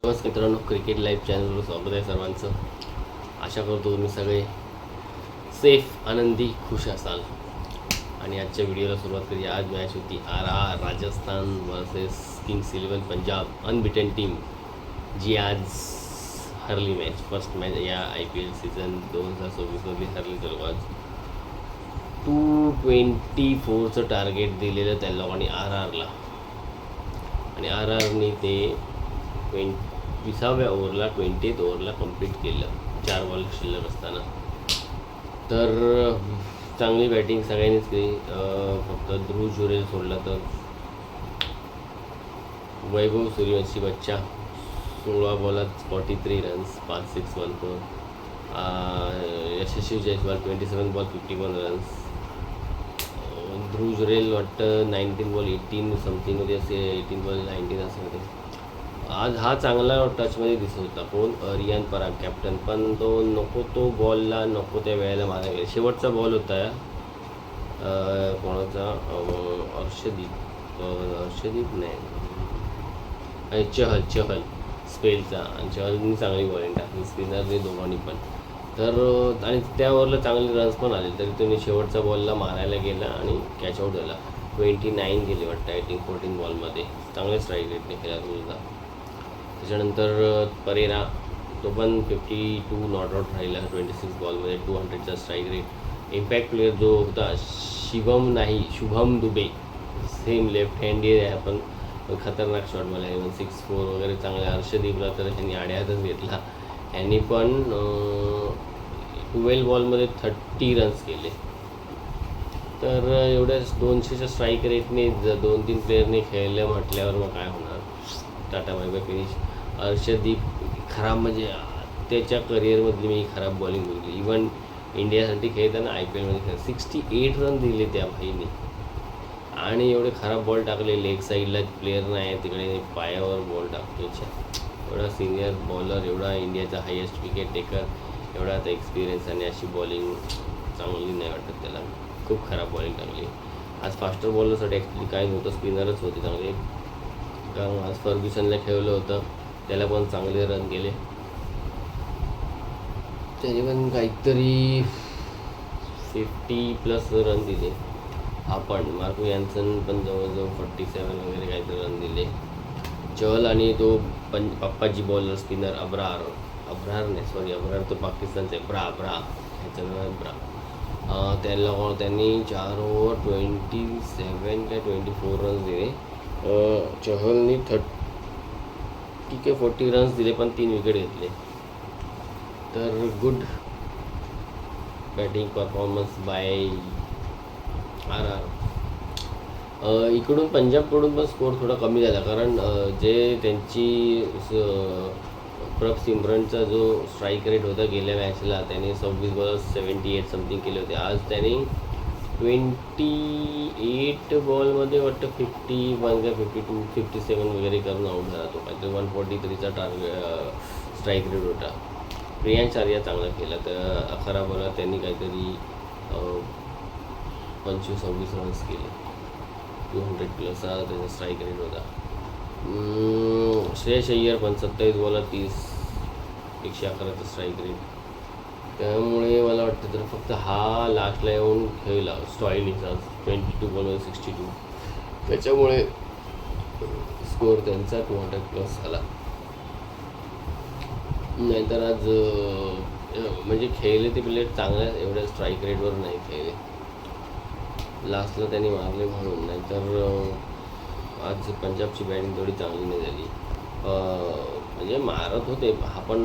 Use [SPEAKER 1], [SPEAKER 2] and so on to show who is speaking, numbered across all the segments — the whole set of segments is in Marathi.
[SPEAKER 1] नमस्कार मित्रांनो, क्रिकेट लाईव्ह चॅनलवर स्वागत आहे सर्वांचं. आशा करतो तुम्ही सगळे सेफ, आनंदी, खुश असाल. आणि आजच्या व्हिडिओला सुरुवात करूया. आज मॅच होती RR Rajasthan versus Kings 11 Punjab, unbeaten team, जी आज हरली मॅच. फर्स्ट मॅच या IPL सीझन 2024मध्ये हरली. तर आज 224चं टार्गेट दिलेलं त्या लोकांनी RRला, आणि RRने ते 20व्या ओव्हरला 20th ओव्हरला कंप्लीट केलं 4 बॉल शिल्लक असताना. तर चांगली बॅटिंग सगळ्यांनीच केली. फक्त ध्रुव जुरेल सोडला तर वैभव सूर्यवंशी बच्चा 16 बॉलात 43 रन्स, 5 6 1 4. यशस्वी जयस्वाल 27 बॉल 51 रन्स. ध्रुव जुरेल वाटतं 19 बॉल 18 समथिंगमध्ये असे, 18 बॉल 19 असं होते. आज हा चांगला टचमध्ये दिसत होता. कोण? रियान पराग, कॅप्टन. पण तो नको तो बॉलला नको त्या वेळेला मारायला गेला. शेवटचा बॉल होता कोणाचा? अर्षदीप नाही, चहल स्पेलचा. आणि चहलनी चांगली बॉलिंग टाकली, स्पिनरने दोघांनी पण. तर आणि त्या ओव्हरला चांगले रन्स पण आले, तरी तुम्ही शेवटचा बॉलला मारायला गेला आणि कॅच आऊट झाला. 29 गेले वाटतं आय थिंक 14 बॉलमध्ये. चांगले स्ट्राईक रेटने केला तुझा. त्याच्यानंतर परेरा, तो पण 52 नॉट आऊट राहिला 26 बॉलमध्ये, 200चा स्ट्राईक रेट. इम्पॅक्ट प्लेअर जो होता शुभम दुबे, सेम लेफ्ट हँडी आहे, पण खतरनाक शॉट मला 164 वगैरे चांगले. हर्षदीपला तर ह्यांनी आड्यातच घेतला. ह्यांनी पण 12 बॉलमध्ये 30 रन्स केले. तर एवढ्याच 200च्या स्ट्राईक रेटने 2-3 प्लेअरने खेळलं म्हटल्यावर मग काय होणार? Tata bye bye finish. Arshdeep खराब, म्हणजे त्याच्या करिअरमधली मी खराब बॉलिंग बघितली. इवन इंडियासाठी खेळताना IPLमध्ये 68 रन दिले त्या भाईने, आणि एवढे खराब बॉल टाकले. लेग साईडला प्लेअर नाही आहे, तिकडे पायावर बॉल टाकतो. एवढा सिनियर बॉलर, एवढा इंडियाचा हायेस्ट विकेट टेकर, एवढा आता एक्सपिरियन्स, आणि अशी बॉलिंग चांगली नाही वाटत त्याला. खूप खराब बॉलिंग टाकली. आज फास्टर बॉलरसाठी ॲक्च्युली काय नव्हतं, स्पिनरच होते चांगले. कारण आज फर्ग्युसनला खेळलं होतं, त्याला पण चांगले रन गेले. त्याने पण काहीतरी 50+ रन दिले. आपण मार्को यान्सन पण जवळजवळ 47 वगैरे काहीतरी रन दिले. चहल आणि तो पप्पाजी बॉलर स्पिनर अब्रार तो पाकिस्तानचा आहे. ब्रा ह्याचं नाव आहे ब्रा. त्यांनी 4 ओव्हर 27 काय 24 रन्स दिले. चहलनी 40 रन्स दिले, पण 3 विकेट घेतले. तर good batting performance by RR. इकडून पंजाबकडून पण स्कोअर थोडा कमी झाला, कारण जे त्यांची प्रभ सिमरनचा जो स्ट्राईक रेट होता गेल्या मॅचला, त्याने 26 बॉल 78 समथिंग केले होते. आज त्याने 28 बॉलमध्ये वाटतं 51 का 52 57 वगैरे करून आऊट झाला. तो काहीतरी 143चा स्ट्राईक रेट होता. प्रियांश आर्या चांगला केला. तर 11 बॉलला त्यांनी काहीतरी 25-26 रन्स केले. 200+ त्याचा स्ट्राईक रेट होता. श्रेयस अय्यर पण 27 बॉलला 111चा स्ट्राईक रेट. त्यामुळे मला वाटतं तर फक्त हा लास्टला येऊन खेळला स्टॉयनिचा 22 बॉलमध्ये 62. त्याच्यामुळे स्कोअर त्यांचा 200+ झाला. नाहीतर आज म्हणजे खेळले ते प्लेयर चांगल्या एवढ्या स्ट्राईक रेटवर नाही खेळले. लास्टला त्यांनी मारले म्हणून. नाहीतर आज पंजाबची बॅटिंग थोडी चांगली नाही झाली. म्हणजे मारत होते. हा पण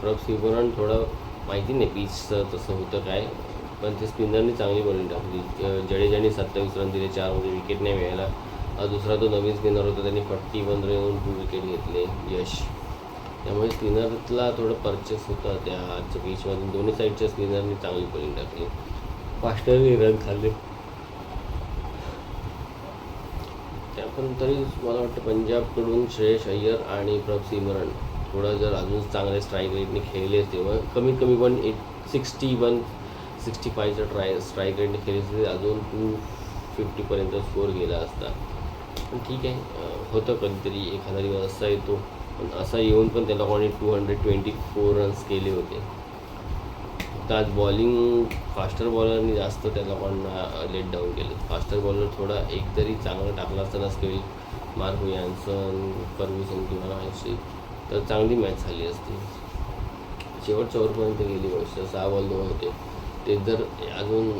[SPEAKER 1] प्रभ सिमरन थोडं माहिती नाही पिचचं तसं होतं काय, पण ते स्पिनरने चांगली बॉलिंग टाकली. जडेजाने 27 रन दिले, 4 मध्ये विकेट नाही मिळाला. दुसरा तो नवीन स्पिनर होता, त्यांनी 41 रन 2 विकेट घेतले, यश. त्यामुळे स्पिनरला थोडं परचेस होतं त्या आजच्या पिचमधून. दोन्ही साईडच्या स्पिनरने चांगली बॉलिंग टाकली, फास्टरने रन खाल्ले. पण तरी मला वाटतं पंजाबकडून श्रेयस अय्यर आणि प्रभ सिमरन थोडं जर अजून चांगल्या स्ट्राईक रेटने खेळले असते, व कमीत कमी 165चा स्ट्राईक रेटने खेळले असते, अजून 250पर्यंत स्कोअर गेला असता. पण ठीक आहे, होतं कधीतरी एखादा दिवस असा येतो पण असा येऊन पण त्या लोकांनी 224 रन्स केले होते. तर आज बॉलिंग फास्टर बॉलरनी जास्त त्या लोकांना लेट डाऊन केलं. फास्टर बॉलर थोडा एक तरी चांगला टाकला असताना स्केल मार्को यान्सन, फर्ग्युसन किंवा अशी, तर चांगली मॅच झाली असती. शेवटच्या ओव्हरपर्यंत गेली गोष्ट. 6 बॉल 2 होते. ते जर अजून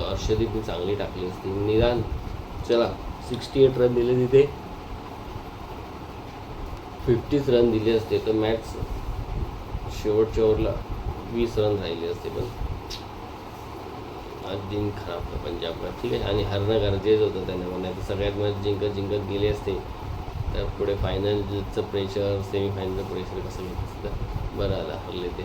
[SPEAKER 1] अर्षदीपने चांगली टाकली असती, निदान चला 68 रन दिले, तिथे 50 रन दिले असते तर मॅच शेवटच्या ओव्हरला 20 रन राहिले असते. पण आज दिन खराब आहे पंजाबला. ठीक आहे, आणि हरणं गरजेचं होतं त्यांना, म्हणजे आता सगळ्यात मॅच जिंकत गेले असते तर पुढे फायनलचं प्रेशर, सेमीफायनलचं प्रेशर कसं घेत असतं. बरं आलं हरले ते.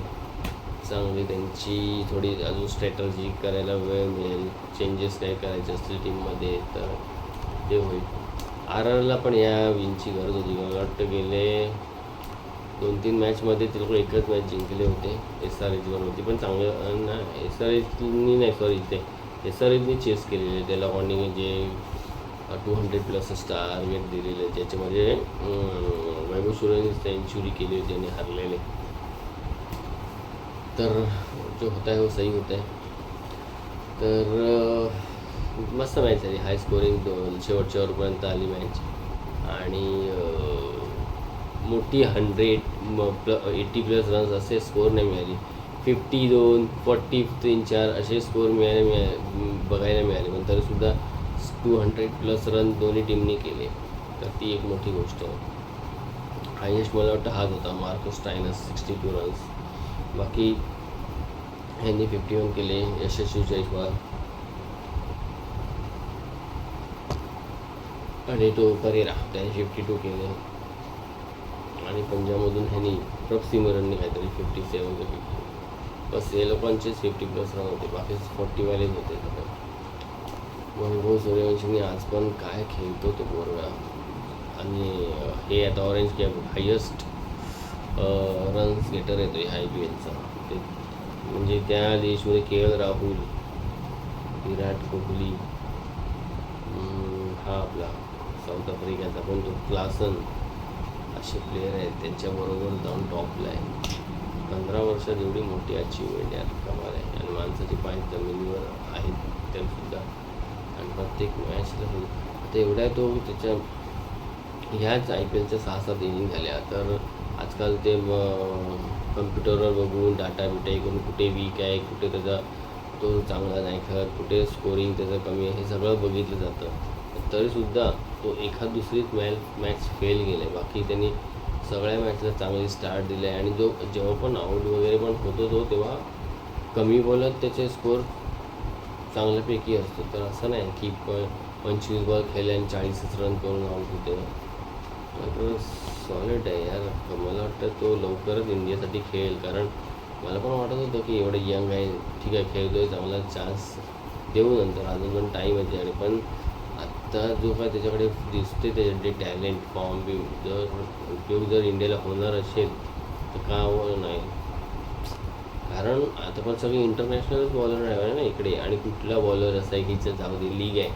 [SPEAKER 1] चांगली त्यांची थोडी अजून स्ट्रॅटर्जी करायला वेळ मिळेल. चेंजेस काय करायचे असतील टीममध्ये तर ते होईल. RRला पण या विनची गरज होती. मला वाटतं गेले 2-3 मॅचमध्ये ते लोक एकच मॅच जिंकले होते. SRH होती पण चांगलं ना, SRHनी नाही, सॉरी, ते SRHनी चेस केलेले त्या लोकांनी जे 200+ टार्गेट दिलेले, ज्याच्यामध्ये वैभव सूर्यवंशी सेंचुरी केली होती आणि हरलेले. तर जो होता है वो सही होता है. तर मस्त मॅच झाली, हाय स्कोरिंग, शेवटच्या ओव्हरपर्यंत आली मॅच. आणि मोठी 180+ रन्स असे स्कोर नाही मिळाली. 52, 40, 3-4 असे स्कोर बघायला मिळाले. पण तरीसुद्धा 200+ रन दोन्ही टीमनी केले, तर ती एक मोठी गोष्ट आहे. हायेस्ट मला वाटतं हाच होता, मार्को स्टायनस 62 रन्स. बाकी ह्यांनी 51 केले, यशस्वी जयस्वाल आणि तो परेरा त्याने 52 केले. आणि पंजाबमधून ह्यांनी प्रभसिमरनने काहीतरी 57 का 50, बस हे लोकांचेच 50+ रन होते, बाकी 40वालेच होते सगळे. वैभव सूर्यवंशीने आज पण काय खेळतो तो पोरगा. आणि हे आता orange cap highest runs getter येतो ह्या IPLचा. ते म्हणजे त्या लिस्टमध्ये KL राहुल, विराट कोहली, हा आपला साऊथ आफ्रिकेचा पण तो क्लासन, असे प्लेयर आहेत त्यांच्याबरोबर जाऊन टॉपला आहे. 15 वर्षात एवढी मोठी अचीवमेंट यार, कमाल आहे. आणि माणसाचे पाय जमिनीवर आहेत तरीसुद्धा, आणि प्रत्येक मॅचला आता एवढ्या तो त्याच्या ह्याच IPLच्या 6-7 इनिंग झाल्या. तर आजकाल ते कम्प्युटरवर बघून डाटा बिटा करून कुठे वीक आहे, कुठे त्याचा तो चांगला नाही खेळत, कुठे स्कोरिंग त्याचं कमी आहे, हे सगळं बघितलं जातं. तरीसुद्धा तो एखाद दुसरीच मॅच फेल गेले, बाकी त्यांनी सगळ्या मॅचला चांगली स्टार्ट दिले. आणि जो जेव्हा पण आऊट वगैरे पण होतो तो, तेव्हा कमी बॉलात त्याचे स्कोर चांगल्यापैकी असतो. तर असं नाही की 25 बॉल खेळले आणि 40 रन करून आऊट होते. तर सॉलिड आहे यार. मला वाटतं तो लवकरच इंडियासाठी खेळेल, कारण मला पण वाटत होतं की एवढं यंग आहे, ठीक आहे, खेळतो आहे, चांगला चान्स देऊ नंतर, अजून पण टाईम आहे. आणि पण आत्ता जो काय त्याच्याकडे दिसते त्याच्याकडे टॅलेंट, फॉर्म बी, जर उपयोग जर इंडियाला होणार असेल तर का नाही. कारण आता पण सगळे इंटरनॅशनलच बॉलर आहे ना इकडे, आणि कुठला बॉलर असा आहे की जाऊ दे, लीग आहे,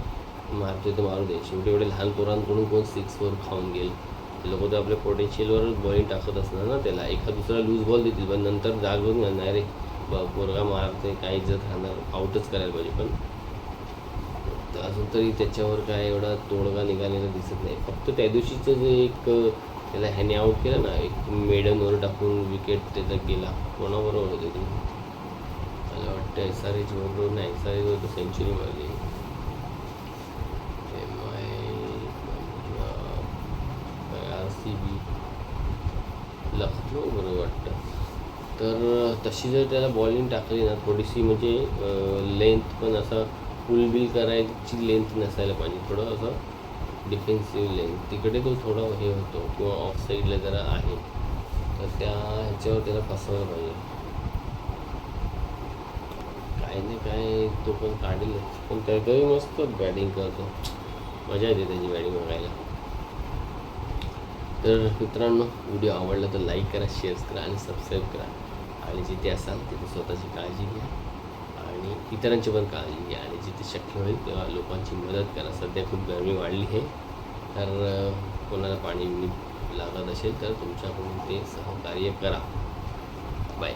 [SPEAKER 1] मारतो तर मारू दे. शेवटी एवढे लहान पोरांकडून कोण 6-4 खाऊन गेल. ते लोक तर आपल्या पोटेन्शियलवरच बॉलिंग टाकत असणार ना. त्याला एखाद दुसरा लूज बॉल देतील, पण नंतर जाग बघून घालणार रे पोरगा मारते, काय इज्जत राहणार, आऊटच करायला पाहिजे. पण अजून तरी त्याच्यावर काय एवढा तोडगा निघालेला दिसत नाही. फक्त त्या दिवशीचं जे एक त्याला ह्याने आऊट केलं ना, एक मेडनवर टाकून विकेट त्याचा गेला, कोणाबरोबर होते ते, मला वाटतं SRH बरोबर नाही, SRH वर सेंचुरी मारली. RCB लखनौ बरोबर वाटतं. तर तशी जर त्याला बॉलिंग टाकली ना, थोडीशी म्हणजे लेंथ पण असा फुलबिल करायची लेंथ नसायला पाहिजे, थोडं असं डिफेन्सिव्ह लेंथ, तिकडे तो थोडा हे होतो, किंवा ऑफ साईडला जरा आहे, तर त्या ह्याच्यावर त्याला फसवायला पाहिजे. काय नाही काय तो पण काढेलच, पण तरी मस्त बॅटिंग करतो, मजा येते त्याची बॅटिंग बघायला. तर मित्रांनो, व्हिडिओ आवडला तर लाईक करा, शेअर करा आणि सबस्क्राईब करा. आणि जिथे असाल तिथे स्वतःची काळजी घ्या आणि इतरांची पण काळजी घ्या, आणि जिथे शक्य होईल तेव्हा लोकांची मदत करा. सध्या खूप गरमी वाढली आहे, तर कोणाला पाणी लागत असेल तर तुमच्याकडून ते सहकार्य करा. बाय.